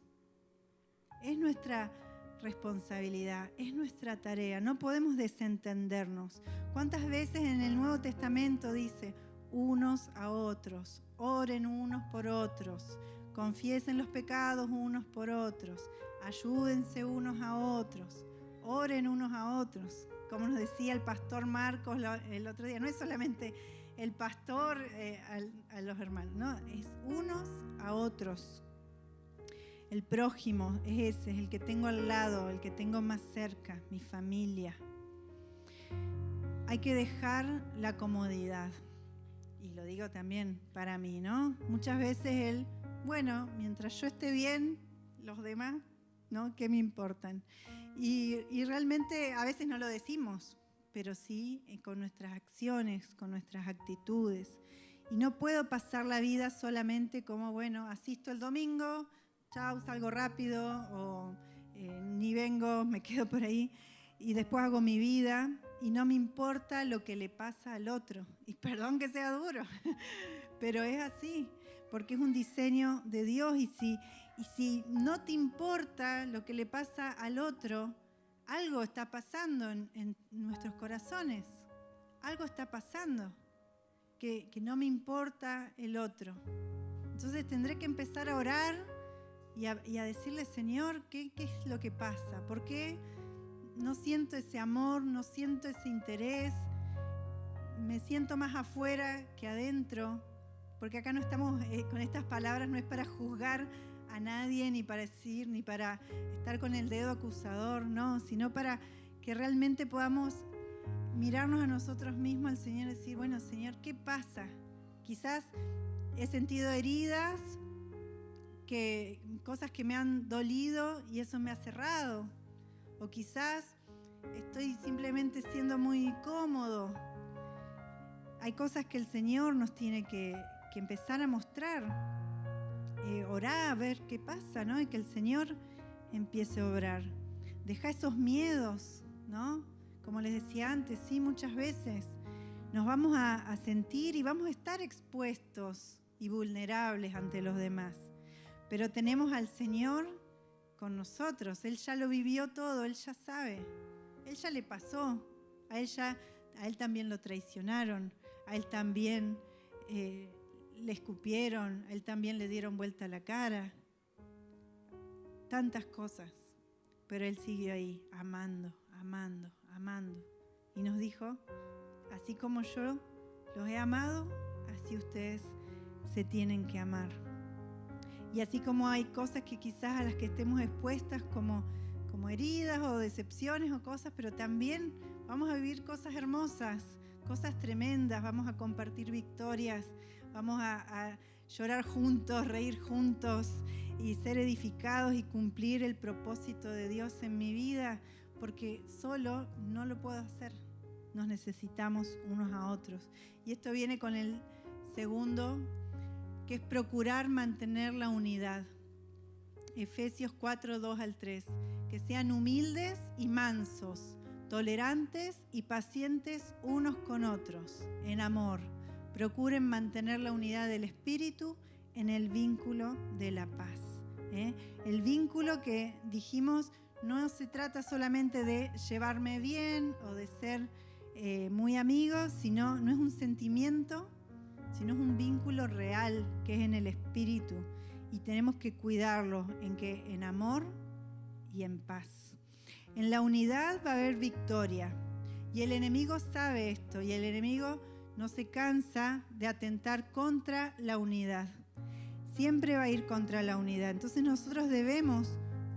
Es nuestra responsabilidad, es nuestra tarea. No podemos desentendernos. ¿Cuántas veces en el Nuevo Testamento dice, unos a otros, oren unos por otros, confiesen los pecados unos por otros, ayúdense unos a otros, oren unos a otros? Como nos decía el pastor Marcos el otro día, no es solamente el pastor a los hermanos, no, es unos a otros. El prójimo es ese, es el que tengo al lado, el que tengo más cerca, mi familia. Hay que dejar la comodidad. Y lo digo también para mí, ¿no? Muchas veces mientras yo esté bien, los demás, ¿no? ¿Qué me importan? Y realmente a veces no lo decimos, pero sí con nuestras acciones, con nuestras actitudes. Y no puedo pasar la vida solamente como, asisto el domingo, chao, salgo rápido, o ni vengo, me quedo por ahí, y después hago mi vida, y no me importa lo que le pasa al otro. Y perdón que sea duro, pero es así, porque es un diseño de Dios, y si no te importa lo que le pasa al otro, algo está pasando en nuestros corazones, algo está pasando, que no me importa el otro. Entonces tendré que empezar a orar y a decirle, Señor, ¿qué es lo que pasa? ¿Por qué no siento ese amor, no siento ese interés? Me siento más afuera que adentro, porque acá no estamos con estas palabras, no es para juzgar a nadie, ni para decir, ni para estar con el dedo acusador, no, sino para que realmente podamos mirarnos a nosotros mismos al Señor y decir, bueno, Señor, ¿qué pasa? Quizás he sentido heridas, cosas que me han dolido y eso me ha cerrado. O quizás estoy simplemente siendo muy cómodo. Hay cosas que el Señor nos tiene que empezar a mostrar. Orá a ver qué pasa, ¿no? Y que el Señor empiece a obrar. Deja esos miedos, ¿no? Como les decía antes, sí, muchas veces nos vamos a sentir y vamos a estar expuestos y vulnerables ante los demás. Pero tenemos al Señor con nosotros. Él ya lo vivió todo, Él ya sabe. Él ya le pasó. A Él también lo traicionaron. A Él también le escupieron. A Él también le dieron vuelta la cara. Tantas cosas. Pero Él siguió ahí, amando, amando, amando. Y nos dijo, así como yo los he amado, así ustedes se tienen que amar. Y así como hay cosas que quizás a las que estemos expuestas como heridas o decepciones o cosas, pero también vamos a vivir cosas hermosas, cosas tremendas, vamos a compartir victorias, vamos a llorar juntos, reír juntos y ser edificados y cumplir el propósito de Dios en mi vida, porque solo no lo puedo hacer. Nos necesitamos unos a otros. Y esto viene con el segundo, que es procurar mantener la unidad. Efesios 4, 2 al 3. Que sean humildes y mansos, tolerantes y pacientes unos con otros, en amor. Procuren mantener la unidad del espíritu en el vínculo de la paz. El vínculo que dijimos no se trata solamente de llevarme bien o de ser muy amigos, sino no es un sentimiento, sino es un vínculo real que es en el espíritu, y tenemos que cuidarlo en amor y en paz. En la unidad va a haber victoria, y el enemigo sabe esto, y el enemigo no se cansa de atentar contra la unidad. Siempre va a ir contra la unidad. Entonces nosotros debemos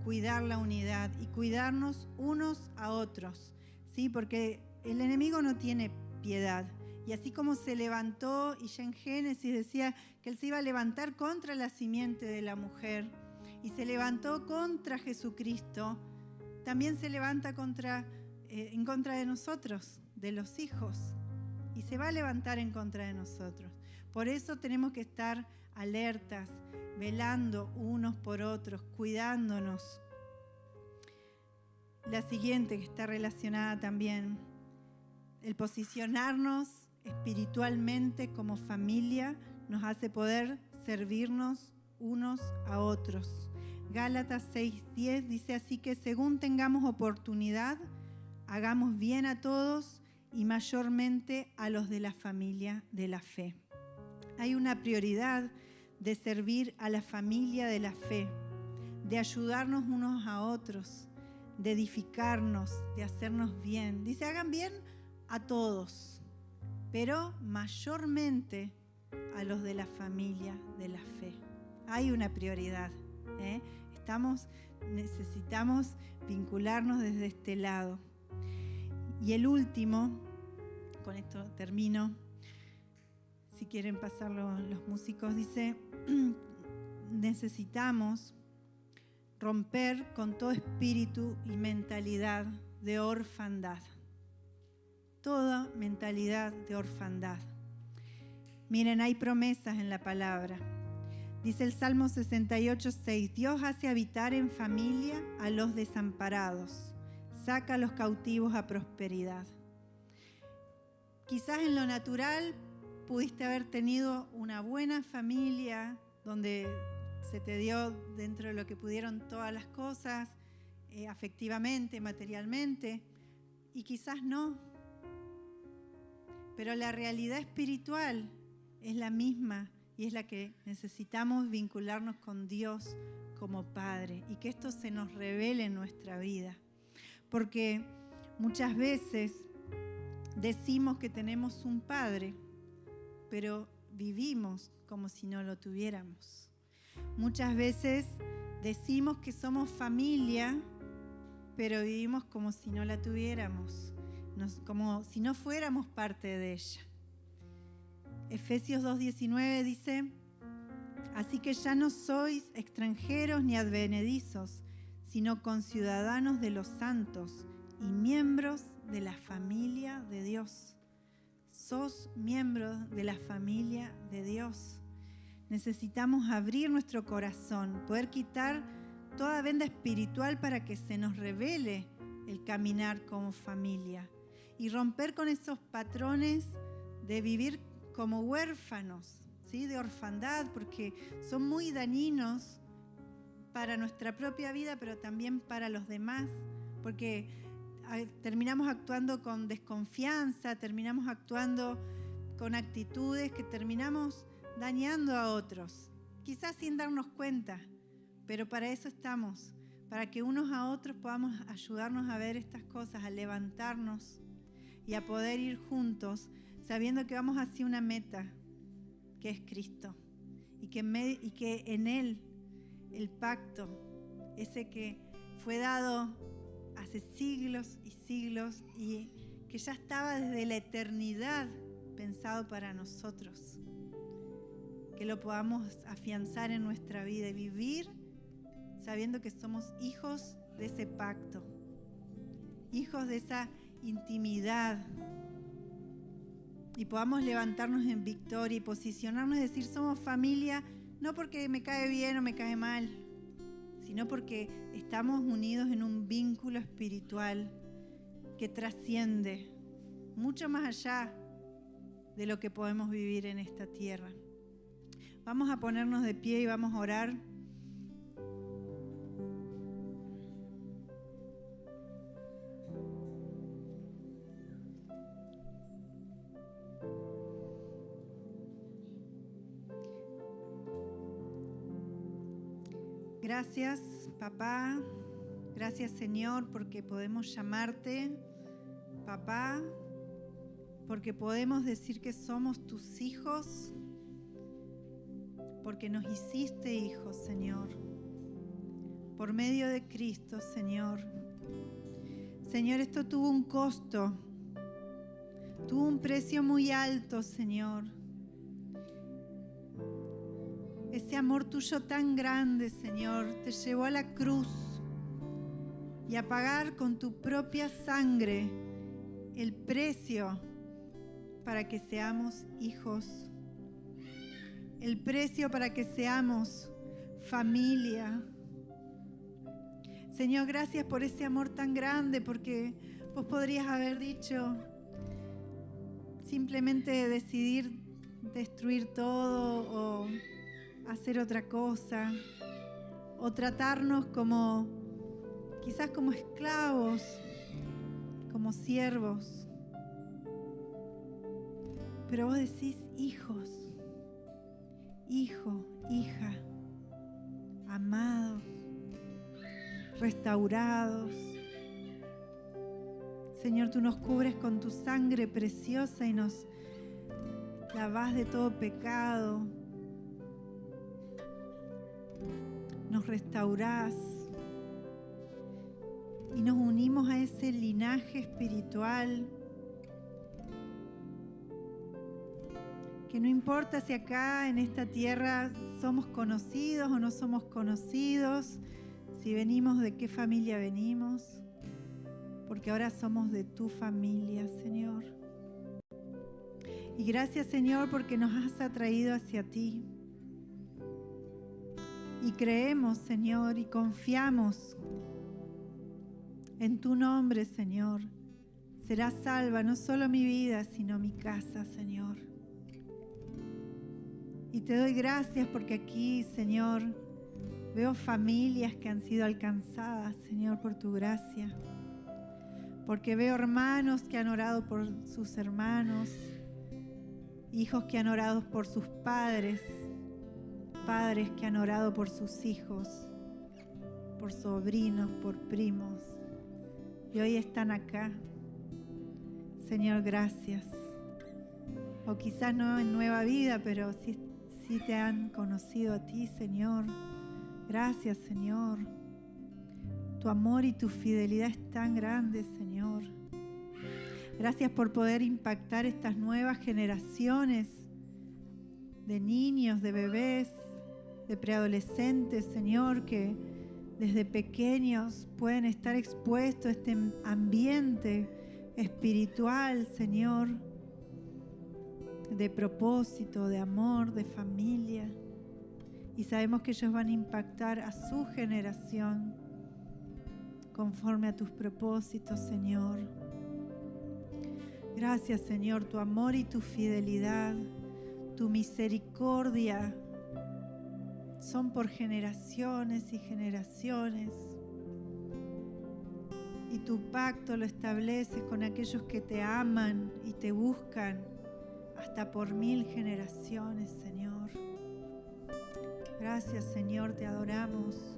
cuidar la unidad y cuidarnos unos a otros, ¿sí? Porque el enemigo no tiene piedad. Y así como se levantó, y ya en Génesis decía que él se iba a levantar contra la simiente de la mujer, y se levantó contra Jesucristo, también se levanta contra en contra de nosotros, de los hijos, y se va a levantar en contra de nosotros. Por eso tenemos que estar alertas, velando unos por otros, cuidándonos. La siguiente, que está relacionada también, el posicionarnos espiritualmente como familia nos hace poder servirnos unos a otros. Gálatas 6:10 dice: así que según tengamos oportunidad, hagamos bien a todos y mayormente a los de la familia de la fe. Hay una prioridad de servir a la familia de la fe, de ayudarnos unos a otros, de edificarnos, de hacernos bien. Dice: hagan bien a todos, pero mayormente a los de la familia de la fe. Hay una prioridad, ¿eh? Necesitamos vincularnos desde este lado. Y el último, con esto termino, si quieren pasarlo los músicos, dice: necesitamos romper con todo espíritu y mentalidad de orfandad. Toda mentalidad de orfandad. Miren, hay promesas en la palabra. Dice el Salmo 68:6: Dios hace habitar en familia a los desamparados, saca a los cautivos a prosperidad. Quizás en lo natural pudiste haber tenido una buena familia donde se te dio dentro de lo que pudieron todas las cosas, afectivamente, materialmente, y quizás no. Pero la realidad espiritual es la misma y es la que necesitamos vincularnos con Dios como Padre y que esto se nos revele en nuestra vida. Porque muchas veces decimos que tenemos un Padre, pero vivimos como si no lo tuviéramos. Muchas veces decimos que somos familia, pero vivimos como si no la tuviéramos, como si no fuéramos parte de ella. Efesios 2:19 dice: así que ya no sois extranjeros ni advenedizos, sino conciudadanos de los santos y miembros de la familia de Dios. Sos miembros de la familia de Dios. Necesitamos abrir nuestro corazón, poder quitar toda venda espiritual para que se nos revele el caminar como familia y romper con esos patrones de vivir como huérfanos, ¿sí? De orfandad, porque son muy dañinos para nuestra propia vida, pero también para los demás, porque terminamos actuando con desconfianza, terminamos actuando con actitudes que terminamos dañando a otros, quizás sin darnos cuenta, pero para eso estamos, para que unos a otros podamos ayudarnos a ver estas cosas, a levantarnos y a poder ir juntos, sabiendo que vamos hacia una meta, que es Cristo, y que en Él el pacto, ese que fue dado hace siglos y siglos y que ya estaba desde la eternidad pensado para nosotros, que lo podamos afianzar en nuestra vida y vivir sabiendo que somos hijos de ese pacto, hijos de esa intimidad, y podamos levantarnos en victoria y posicionarnos y decir: somos familia, no porque me cae bien o me cae mal, sino porque estamos unidos en un vínculo espiritual que trasciende mucho más allá de lo que podemos vivir en esta tierra. Vamos a ponernos de pie y vamos a orar. Gracias, papá. Gracias, Señor, porque podemos llamarte papá, porque podemos decir que somos tus hijos, porque nos hiciste hijos, Señor, por medio de Cristo, Señor. Señor, esto tuvo un costo, tuvo un precio muy alto, Señor. Ese amor tuyo tan grande, Señor, te llevó a la cruz y a pagar con tu propia sangre el precio para que seamos hijos, el precio para que seamos familia. Señor, gracias por ese amor tan grande, porque vos podrías haber dicho, simplemente decidir destruir todo o hacer otra cosa, o tratarnos como, quizás como esclavos, como siervos. Pero vos decís hijos, hijo, hija, amados, restaurados. Señor, tú nos cubres con tu sangre preciosa y nos lavás de todo pecado. Nos restaurás y nos unimos a ese linaje espiritual que no importa si acá en esta tierra somos conocidos o no somos conocidos, si venimos de qué familia venimos, porque ahora somos de tu familia, Señor. Y gracias, Señor, porque nos has atraído hacia ti. Y creemos, Señor, y confiamos en tu nombre, Señor. Será salva no solo mi vida, sino mi casa, Señor. Y te doy gracias porque aquí, Señor, veo familias que han sido alcanzadas, Señor, por tu gracia. Porque veo hermanos que han orado por sus hermanos, hijos que han orado por sus padres, padres que han orado por sus hijos, por sobrinos, por primos. Y hoy están acá. Señor, gracias. O quizás no en Nueva Vida, pero sí te han conocido a ti, Señor. Gracias, Señor. Tu amor y tu fidelidad es tan grande, Señor. Gracias por poder impactar estas nuevas generaciones de niños, de bebés, de preadolescentes, Señor, que desde pequeños pueden estar expuestos a este ambiente espiritual, Señor, de propósito, de amor, de familia. Y sabemos que ellos van a impactar a su generación conforme a tus propósitos, Señor. Gracias, Señor, tu amor y tu fidelidad, tu misericordia son por generaciones y generaciones. Y tu pacto lo estableces con aquellos que te aman y te buscan hasta por 1000 generaciones, Señor. Gracias, Señor, te adoramos.